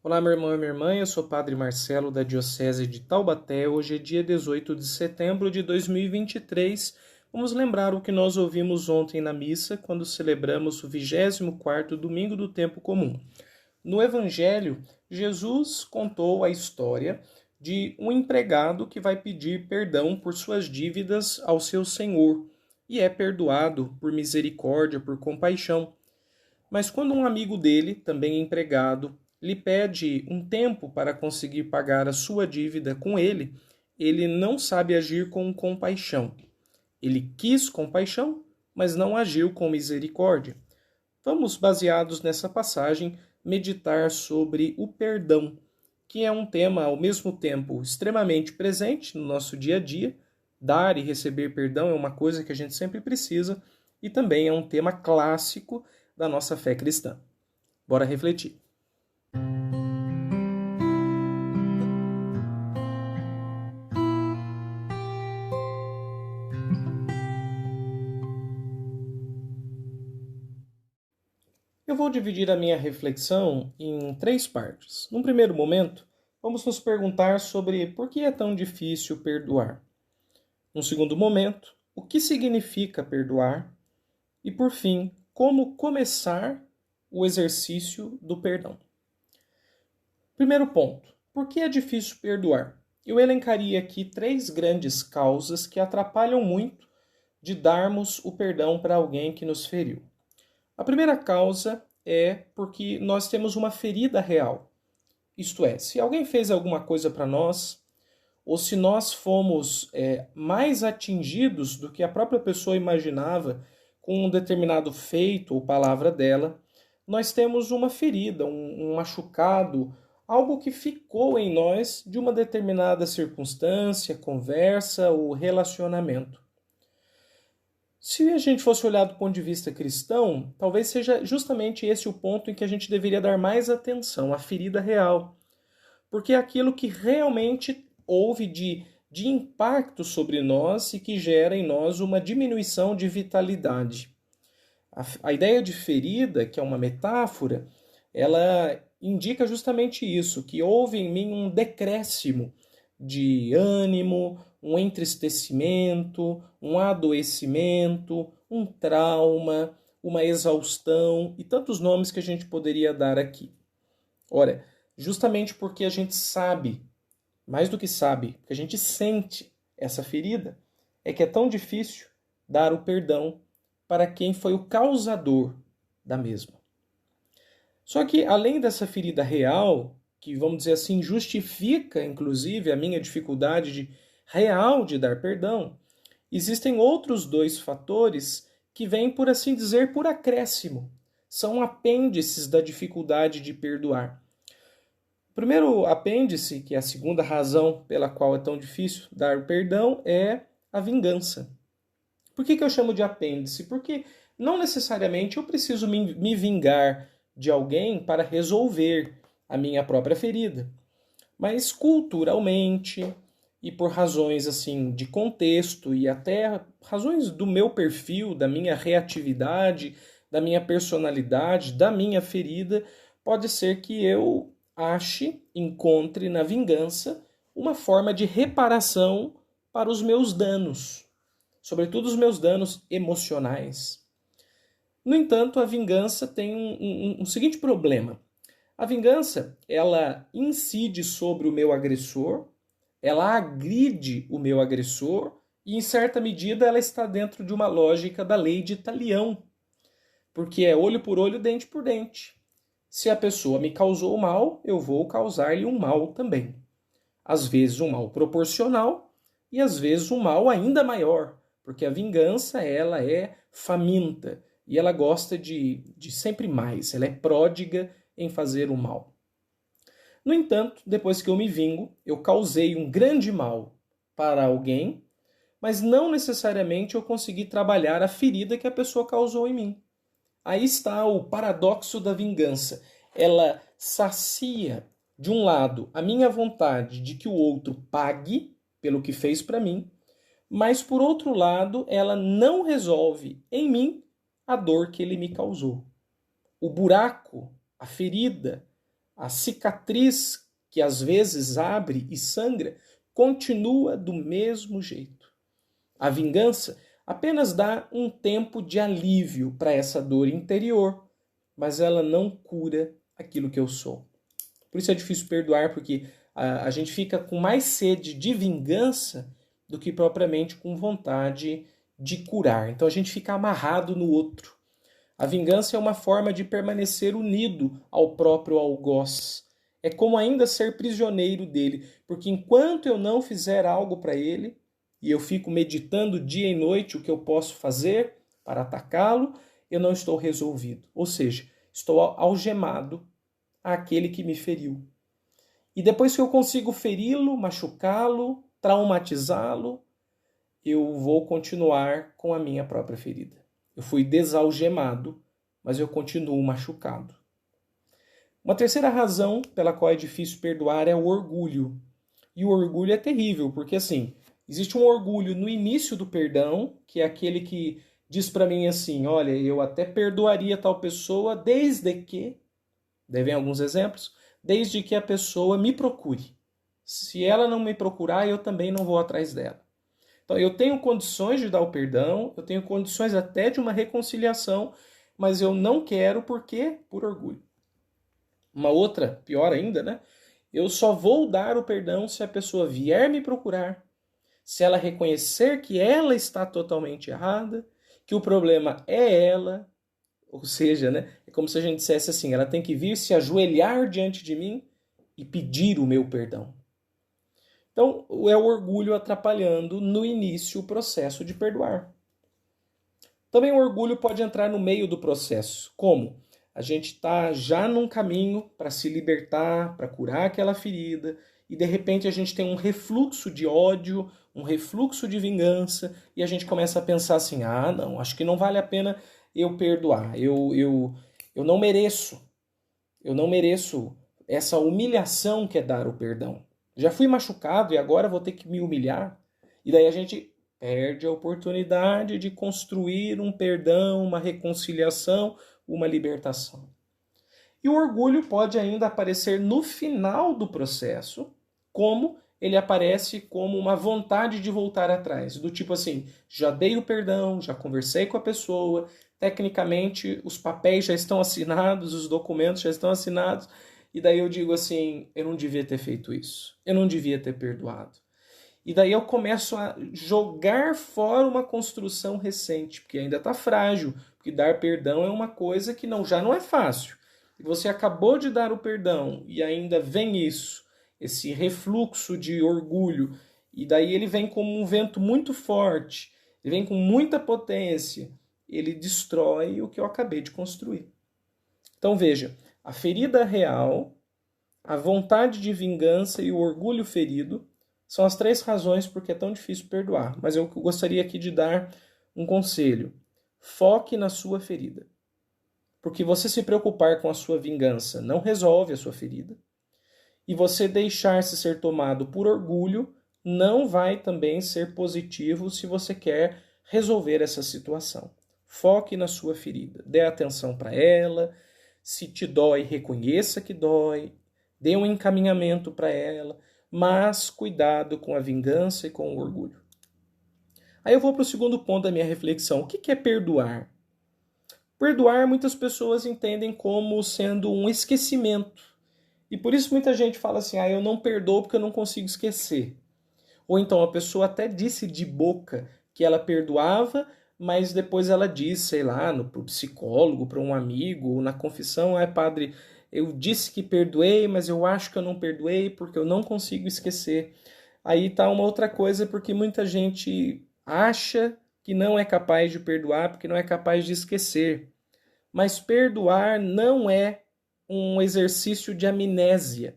Olá, meu irmão e minha irmã, eu sou o Padre Marcelo da Diocese de Taubaté. Hoje é dia 18 de setembro de 2023. Vamos lembrar o que nós ouvimos ontem na missa, quando celebramos o 24º domingo do tempo comum. No Evangelho, Jesus contou a história de um empregado que vai pedir perdão por suas dívidas ao seu senhor e é perdoado por misericórdia, por compaixão. Mas quando um amigo dele, também empregado, lhe pede um tempo para conseguir pagar a sua dívida com ele não sabe agir com compaixão. Ele quis compaixão, mas não agiu com misericórdia. Vamos, baseados nessa passagem, meditar sobre o perdão, que é um tema ao mesmo tempo extremamente presente no nosso dia a dia. Dar e receber perdão é uma coisa que a gente sempre precisa e também é um tema clássico da nossa fé cristã. Bora refletir. Eu vou dividir a minha reflexão em três partes. Num primeiro momento, vamos nos perguntar sobre por que é tão difícil perdoar. Num segundo momento, o que significa perdoar? E, por fim, como começar o exercício do perdão. Primeiro ponto, por que é difícil perdoar? Eu elencaria aqui três grandes causas que atrapalham muito de darmos o perdão para alguém que nos feriu. A primeira causa é porque nós temos uma ferida real. Isto é, se alguém fez alguma coisa para nós, ou se nós fomos mais atingidos do que a própria pessoa imaginava com um determinado feito ou palavra dela, nós temos uma ferida, um machucado, algo que ficou em nós de uma determinada circunstância, conversa ou relacionamento. Se a gente fosse olhar do ponto de vista cristão, talvez seja justamente esse o ponto em que a gente deveria dar mais atenção, a ferida real. Porque é aquilo que realmente houve de impacto sobre nós e que gera em nós uma diminuição de vitalidade. A ideia de ferida, que é uma metáfora, ela indica justamente isso, que houve em mim um decréscimo de ânimo, um entristecimento, um adoecimento, um trauma, uma exaustão e tantos nomes que a gente poderia dar aqui. Ora, justamente porque a gente sabe, mais do que sabe, porque a gente sente essa ferida, é que é tão difícil dar o perdão para quem foi o causador da mesma. Só que, além dessa ferida real, que, vamos dizer assim, justifica, inclusive, a minha dificuldade real de dar perdão, existem outros dois fatores que vêm, por assim dizer, por acréscimo. São apêndices da dificuldade de perdoar. O primeiro apêndice, que é a segunda razão pela qual é tão difícil dar o perdão, é a vingança. Por que eu chamo de apêndice? Porque não necessariamente eu preciso me vingar de alguém para resolver a minha própria ferida. Mas culturalmente e por razões assim de contexto e até razões do meu perfil, da minha reatividade, da minha personalidade, da minha ferida, pode ser que eu encontre na vingança uma forma de reparação para os meus danos, sobretudo os meus danos emocionais. No entanto, a vingança tem um seguinte problema. A vingança, ela incide sobre o meu agressor, ela agride o meu agressor e, em certa medida, ela está dentro de uma lógica da lei de Talião, porque é olho por olho, dente por dente. Se a pessoa me causou mal, eu vou causar-lhe um mal também. Às vezes um mal proporcional e às vezes um mal ainda maior, porque a vingança ela é faminta e ela gosta de sempre mais, ela é pródiga em fazer o mal. No entanto, depois que eu me vingo, eu causei um grande mal para alguém, mas não necessariamente eu consegui trabalhar a ferida que a pessoa causou em mim. Aí está o paradoxo da vingança. Ela sacia, de um lado, a minha vontade de que o outro pague pelo que fez para mim, mas, por outro lado, ela não resolve em mim a dor que ele me causou. O buraco, a ferida, A cicatriz que às vezes abre e sangra continua do mesmo jeito. A vingança apenas dá um tempo de alívio para essa dor interior, mas ela não cura aquilo que eu sou. Por isso é difícil perdoar, porque a gente fica com mais sede de vingança do que propriamente com vontade de curar. Então a gente fica amarrado no outro. A vingança é uma forma de permanecer unido ao próprio algoz. É como ainda ser prisioneiro dele, porque enquanto eu não fizer algo para ele, e eu fico meditando dia e noite o que eu posso fazer para atacá-lo, eu não estou resolvido. Ou seja, estou algemado àquele que me feriu. E depois que eu consigo feri-lo, machucá-lo, traumatizá-lo, eu vou continuar com a minha própria ferida. Eu fui desalgemado, mas eu continuo machucado. Uma terceira razão pela qual é difícil perdoar é o orgulho. E o orgulho é terrível, porque assim, existe um orgulho no início do perdão, que é aquele que diz para mim assim, olha, eu até perdoaria tal pessoa desde que, daí vem alguns exemplos, desde que a pessoa me procure. Se ela não me procurar, eu também não vou atrás dela. Então, eu tenho condições de dar o perdão, eu tenho condições até de uma reconciliação, mas eu não quero porque por orgulho. Uma outra, pior ainda, né? Eu só vou dar o perdão se a pessoa vier me procurar, se ela reconhecer que ela está totalmente errada, que o problema é ela, ou seja, né? É como se a gente dissesse assim, ela tem que vir se ajoelhar diante de mim e pedir o meu perdão. Então, é o orgulho atrapalhando no início o processo de perdoar. Também o orgulho pode entrar no meio do processo. Como? A gente está já num caminho para se libertar, para curar aquela ferida, e de repente a gente tem um refluxo de ódio, um refluxo de vingança, e a gente começa a pensar assim, ah, não, acho que não vale a pena eu perdoar, eu não mereço, eu não mereço essa humilhação que é dar o perdão. Já fui machucado e agora vou ter que me humilhar. E daí a gente perde a oportunidade de construir um perdão, uma reconciliação, uma libertação. E o orgulho pode ainda aparecer no final do processo, como ele aparece como uma vontade de voltar atrás. Do tipo assim, já dei o perdão, já conversei com a pessoa, tecnicamente os papéis já estão assinados, os documentos já estão assinados, e daí eu digo assim, eu não devia ter feito isso, eu não devia ter perdoado. E daí eu começo a jogar fora uma construção recente, porque ainda está frágil, porque dar perdão é uma coisa que já não é fácil. E você acabou de dar o perdão e ainda vem isso, esse refluxo de orgulho, e daí ele vem como um vento muito forte, ele vem com muita potência, ele destrói o que eu acabei de construir. Então veja, a ferida real, a vontade de vingança e o orgulho ferido são as 3 razões porque é tão difícil perdoar. Mas eu gostaria aqui de dar um conselho. Foque na sua ferida. Porque você se preocupar com a sua vingança não resolve a sua ferida. E você deixar-se ser tomado por orgulho não vai também ser positivo se você quer resolver essa situação. Foque na sua ferida. Dê atenção para ela. Se te dói, reconheça que dói. Dê um encaminhamento para ela. Mas cuidado com a vingança e com o orgulho. Aí eu vou para o segundo ponto da minha reflexão. O que é perdoar? Perdoar muitas pessoas entendem como sendo um esquecimento. E por isso muita gente fala assim, eu não perdoo porque eu não consigo esquecer. Ou então a pessoa até disse de boca que ela perdoava, mas depois ela diz, sei lá, para o psicólogo, para um amigo, ou na confissão, padre, eu disse que perdoei, mas eu acho que eu não perdoei porque eu não consigo esquecer. Aí tá uma outra coisa, porque muita gente acha que não é capaz de perdoar porque não é capaz de esquecer. Mas perdoar não é um exercício de amnésia.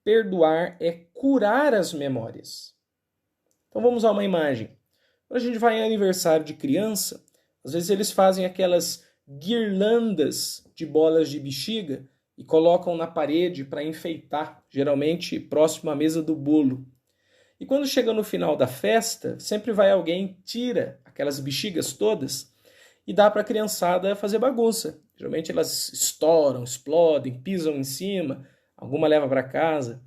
Perdoar é curar as memórias. Então vamos a uma imagem. Quando a gente vai em aniversário de criança, às vezes eles fazem aquelas guirlandas de bolas de bexiga e colocam na parede para enfeitar, geralmente próximo à mesa do bolo. E quando chega no final da festa, sempre vai alguém, tira aquelas bexigas todas e dá para a criançada fazer bagunça. Geralmente elas estouram, explodem, pisam em cima, alguma leva para casa.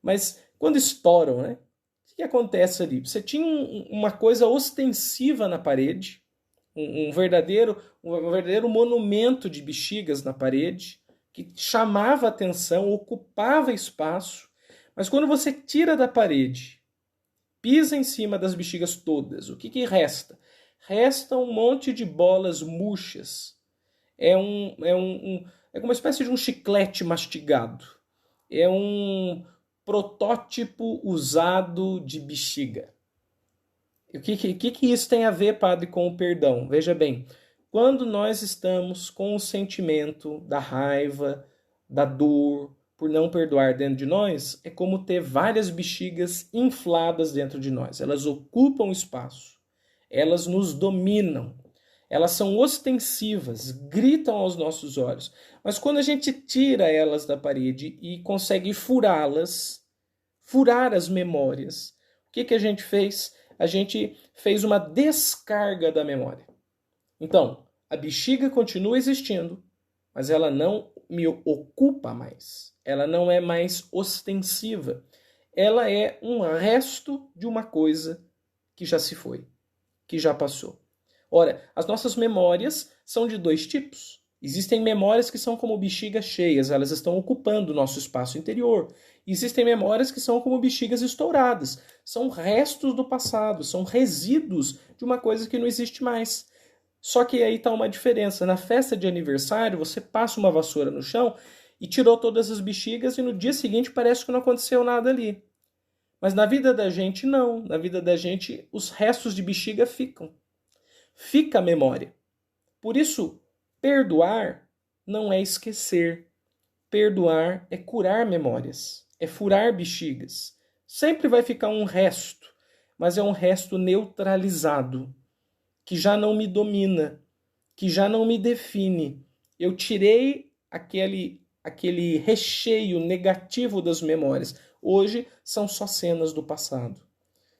Mas quando estouram, né? O que acontece ali? Você tinha uma coisa ostensiva na parede, um verdadeiro monumento de bexigas na parede, que chamava atenção, ocupava espaço, mas quando você tira da parede, pisa em cima das bexigas todas, o que resta? Resta um monte de bolas murchas. É uma espécie de um chiclete mastigado. É um protótipo usado de bexiga. O que isso tem a ver, padre, com o perdão? Veja bem, quando nós estamos com o sentimento da raiva, da dor, por não perdoar dentro de nós, é como ter várias bexigas infladas dentro de nós. Elas ocupam espaço, elas nos dominam, elas são ostensivas, gritam aos nossos olhos. Mas quando a gente tira elas da parede e consegue furá-las, furar as memórias, o que a gente fez? A gente fez uma descarga da memória. Então, a bexiga continua existindo, mas ela não me ocupa mais. Ela não é mais ostensiva. Ela é um resto de uma coisa que já se foi, que já passou. Ora, as nossas memórias são de dois tipos. Existem memórias que são como bexigas cheias, elas estão ocupando o nosso espaço interior. Existem memórias que são como bexigas estouradas, são restos do passado, são resíduos de uma coisa que não existe mais. Só que aí está uma diferença. Na festa de aniversário, você passa uma vassoura no chão e tirou todas as bexigas e no dia seguinte parece que não aconteceu nada ali. Mas na vida da gente, não. Na vida da gente, os restos de bexiga ficam. Fica a memória. Por isso, perdoar não é esquecer. Perdoar é curar memórias, é furar bexigas. Sempre vai ficar um resto, mas é um resto neutralizado, que já não me domina, que já não me define. Eu tirei aquele recheio negativo das memórias. Hoje são só cenas do passado.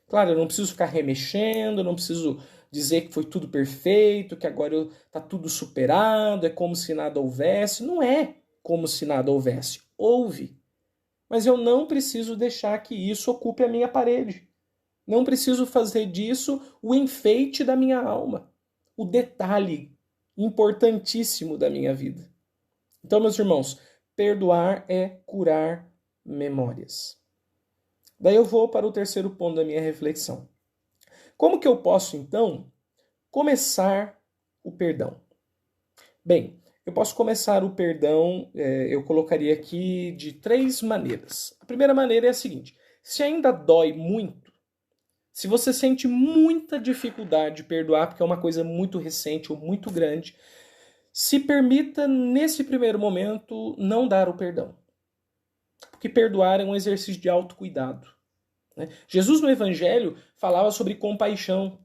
Claro, eu não preciso ficar remexendo, eu não preciso dizer que foi tudo perfeito, que agora está tudo superado, é como se nada houvesse. Não é como se nada houvesse. Houve. Mas eu não preciso deixar que isso ocupe a minha parede. Não preciso fazer disso o enfeite da minha alma. O detalhe importantíssimo da minha vida. Então, meus irmãos, perdoar é curar memórias. Daí eu vou para o terceiro ponto da minha reflexão. Como que eu posso, então, começar o perdão? Bem, eu posso começar o perdão, eu colocaria aqui de 3 maneiras. A primeira maneira é a seguinte: se ainda dói muito, se você sente muita dificuldade de perdoar, porque é uma coisa muito recente ou muito grande, se permita, nesse primeiro momento, não dar o perdão. Porque perdoar é um exercício de autocuidado. Né? Jesus no Evangelho falava sobre compaixão.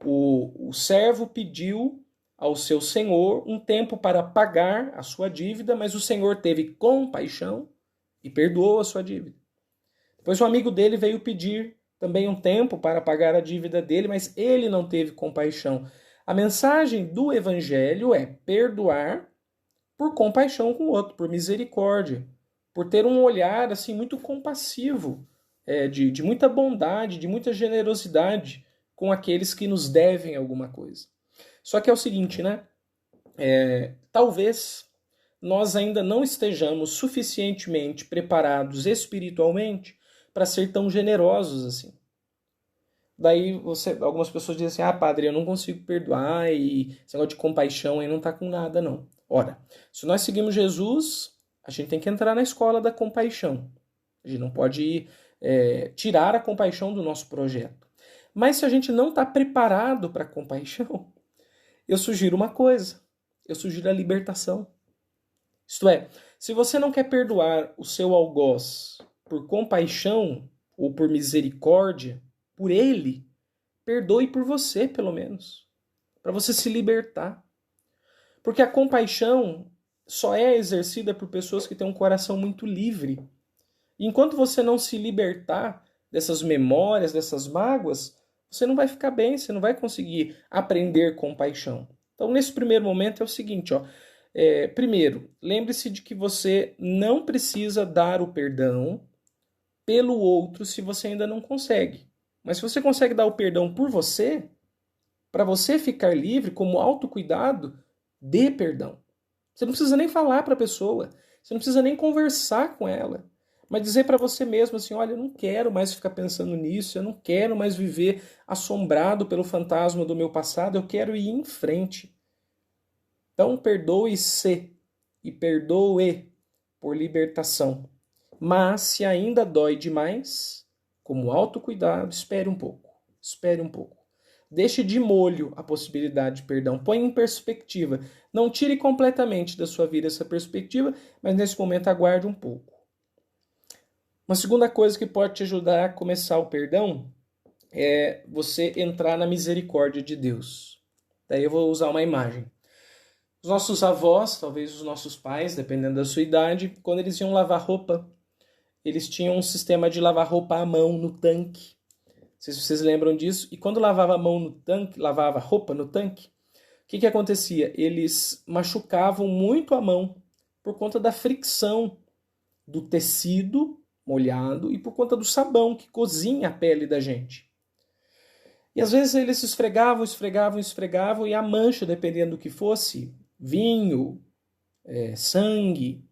O servo pediu ao seu senhor um tempo para pagar a sua dívida, mas o senhor teve compaixão e perdoou a sua dívida. Depois o amigo dele veio pedir também um tempo para pagar a dívida dele, mas ele não teve compaixão. A mensagem do Evangelho é perdoar por compaixão com o outro, por misericórdia, por ter um olhar assim muito compassivo, de muita bondade, de muita generosidade com aqueles que nos devem alguma coisa. Só que é o seguinte, né? Talvez nós ainda não estejamos suficientemente preparados espiritualmente para ser tão generosos assim. Daí algumas pessoas dizem assim: padre, eu não consigo perdoar e esse negócio de compaixão aí não tá com nada, não. Ora, se nós seguimos Jesus, a gente tem que entrar na escola da compaixão. A gente não pode tirar a compaixão do nosso projeto. Mas se a gente não está preparado para a compaixão, eu sugiro uma coisa. Eu sugiro a libertação. Isto é, se você não quer perdoar o seu algoz por compaixão ou por misericórdia, por ele, perdoe por você, pelo menos. Para você se libertar. Porque a compaixão só é exercida por pessoas que têm um coração muito livre. E enquanto você não se libertar dessas memórias, dessas mágoas, você não vai ficar bem, você não vai conseguir aprender compaixão. Então, nesse primeiro momento é o seguinte, ó. Primeiro, lembre-se de que você não precisa dar o perdão pelo outro se você ainda não consegue. Mas se você consegue dar o perdão por você, para você ficar livre como autocuidado, dê perdão. Você não precisa nem falar para a pessoa, você não precisa nem conversar com ela, mas dizer para você mesmo assim, olha, eu não quero mais ficar pensando nisso, eu não quero mais viver assombrado pelo fantasma do meu passado, eu quero ir em frente. Então perdoe-se e perdoe por libertação. Mas se ainda dói demais, como autocuidado, espere um pouco. Espere um pouco. Deixe de molho a possibilidade de perdão. Põe em perspectiva. Não tire completamente da sua vida essa perspectiva, mas nesse momento aguarde um pouco. Uma segunda coisa que pode te ajudar a começar o perdão é você entrar na misericórdia de Deus. Daí eu vou usar uma imagem. Os nossos avós, talvez os nossos pais, dependendo da sua idade, quando eles iam lavar roupa, eles tinham um sistema de lavar roupa à mão no tanque. Não sei se vocês lembram disso. E quando lavava a mão no tanque, lavava roupa no tanque, o que acontecia? Eles machucavam muito a mão por conta da fricção do tecido molhado e por conta do sabão que cozinha a pele da gente. E às vezes eles esfregavam e a mancha, dependendo do que fosse, vinho, sangue,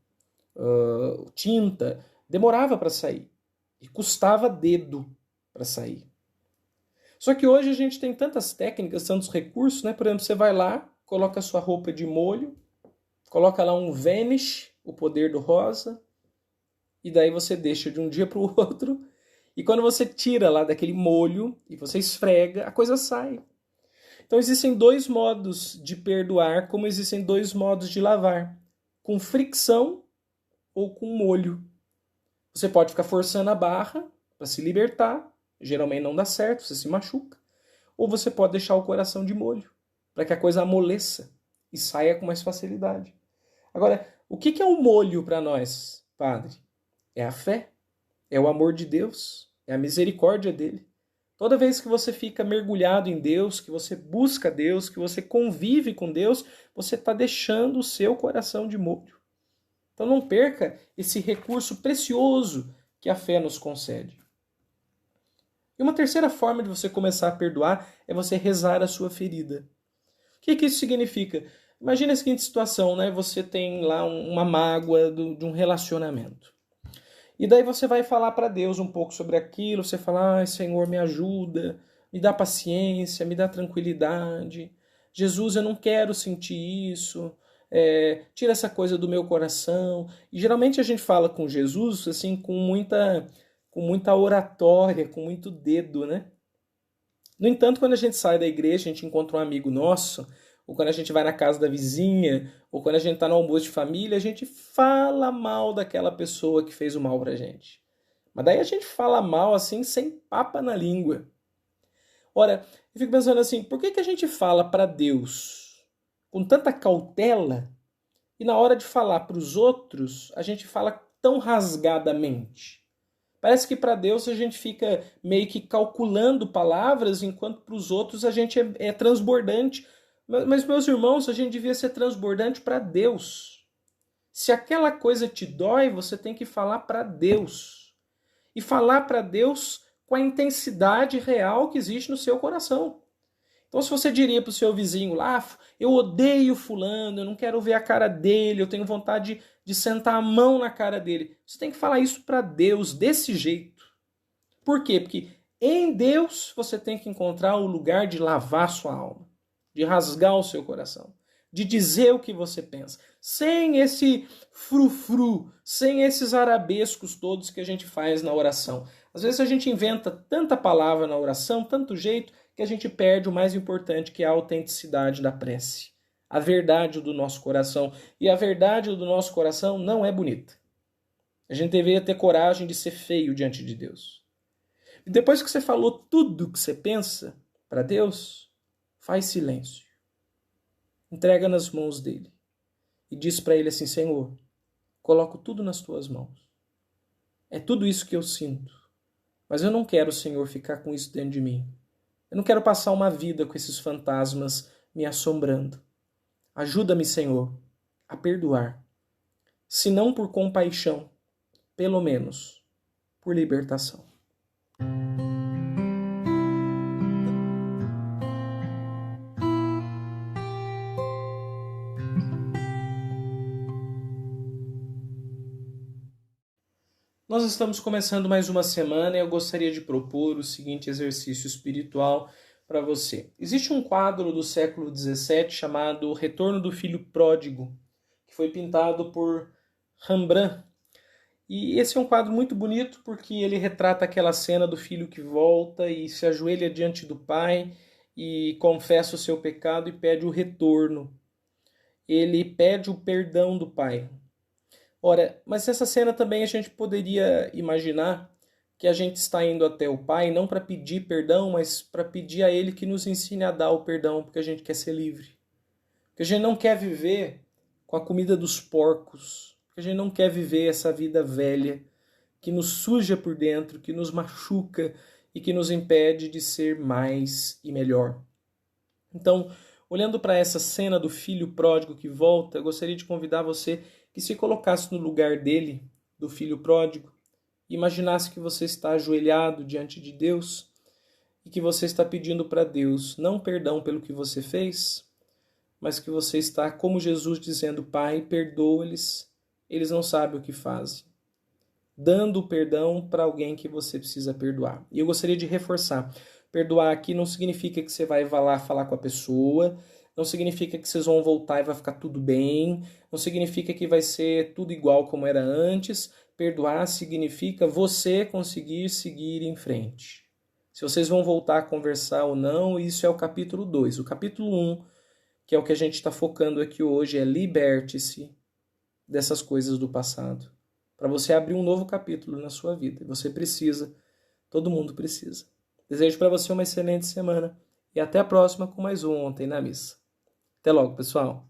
tinta, demorava para sair e custava dedo para sair. Só que hoje a gente tem tantas técnicas, tantos recursos, né? Por exemplo, você vai lá, coloca a sua roupa de molho, coloca lá um Vanish, o poder do rosa, e daí você deixa de um dia para o outro, e quando você tira lá daquele molho e você esfrega, a coisa sai. Então existem dois modos de perdoar, como existem dois modos de lavar, com fricção ou com molho. Você pode ficar forçando a barra para se libertar, geralmente não dá certo, você se machuca. Ou você pode deixar o coração de molho, para que a coisa amoleça e saia com mais facilidade. Agora, o que é o molho para nós, padre? É a fé, é o amor de Deus, é a misericórdia dele. Toda vez que você fica mergulhado em Deus, que você busca Deus, que você convive com Deus, você está deixando o seu coração de molho. Então não perca esse recurso precioso que a fé nos concede. E uma terceira forma de você começar a perdoar é você rezar a sua ferida. O que isso significa? Imagina a seguinte situação, né? Você tem lá uma mágoa de um relacionamento. E daí você vai falar para Deus um pouco sobre aquilo, você fala, ai Senhor, me ajuda, me dá paciência, me dá tranquilidade. Jesus, eu não quero sentir isso, tira essa coisa do meu coração. E geralmente a gente fala com Jesus assim com muita oratória, com muito dedo, né? No entanto, quando a gente sai da igreja, a gente encontra um amigo nosso, ou quando a gente vai na casa da vizinha, ou quando a gente está no almoço de família, a gente fala mal daquela pessoa que fez o mal pra gente. Mas daí a gente fala mal assim, sem papa na língua. Ora, eu fico pensando assim, por que a gente fala para Deus com tanta cautela e na hora de falar para os outros, a gente fala tão rasgadamente? Parece que para Deus a gente fica meio que calculando palavras, enquanto para os outros a gente é transbordante. Mas, meus irmãos, a gente devia ser transbordante para Deus. Se aquela coisa te dói, você tem que falar para Deus. E falar para Deus com a intensidade real que existe no seu coração. Então, se você diria para o seu vizinho lá, eu odeio fulano, eu não quero ver a cara dele, eu tenho vontade de sentar a mão na cara dele. Você tem que falar isso para Deus desse jeito. Por quê? Porque em Deus você tem que encontrar o lugar de lavar sua alma, de rasgar o seu coração, de dizer o que você pensa, sem esse frufru, sem esses arabescos todos que a gente faz na oração. Às vezes a gente inventa tanta palavra na oração, tanto jeito, que a gente perde o mais importante, que é a autenticidade da prece. A verdade do nosso coração. E a verdade do nosso coração não é bonita. A gente deveria ter coragem de ser feio diante de Deus. E depois que você falou tudo que você pensa para Deus, faz silêncio. Entrega nas mãos dele. E diz para ele assim, Senhor, coloco tudo nas tuas mãos. É tudo isso que eu sinto. Mas eu não quero, Senhor, ficar com isso dentro de mim. Eu não quero passar uma vida com esses fantasmas me assombrando. Ajuda-me, Senhor, a perdoar. Se não por compaixão, pelo menos por libertação. Nós estamos começando mais uma semana e eu gostaria de propor o seguinte exercício espiritual para você. Existe um quadro do século XVII chamado O Retorno do Filho Pródigo, que foi pintado por Rembrandt. E esse é um quadro muito bonito porque ele retrata aquela cena do filho que volta e se ajoelha diante do pai e confessa o seu pecado e pede o retorno. Ele pede o perdão do pai. Ora, mas essa cena também a gente poderia imaginar que a gente está indo até o Pai não para pedir perdão, mas para pedir a Ele que nos ensine a dar o perdão, porque a gente quer ser livre. Porque a gente não quer viver com a comida dos porcos. Porque a gente não quer viver essa vida velha que nos suja por dentro, que nos machuca e que nos impede de ser mais e melhor. Então, olhando para essa cena do filho pródigo que volta, eu gostaria de convidar você que se colocasse no lugar dele, do filho pródigo, e imaginasse que você está ajoelhado diante de Deus e que você está pedindo para Deus não perdão pelo que você fez, mas que você está como Jesus dizendo: Pai, perdoa-lhes, eles não sabem o que fazem. Dando o perdão para alguém que você precisa perdoar. E eu gostaria de reforçar: perdoar aqui não significa que você vai lá falar com a pessoa, não significa que vocês vão voltar e vai ficar tudo bem, não significa que vai ser tudo igual como era antes. Perdoar significa você conseguir seguir em frente. Se vocês vão voltar a conversar ou não, isso é o capítulo 2. O capítulo 1, que é o que a gente está focando aqui hoje, é liberte-se dessas coisas do passado. Para você abrir um novo capítulo na sua vida. Você precisa, todo mundo precisa. Desejo para você uma excelente semana e até a próxima com mais um Ontem na Missa. Até logo, pessoal!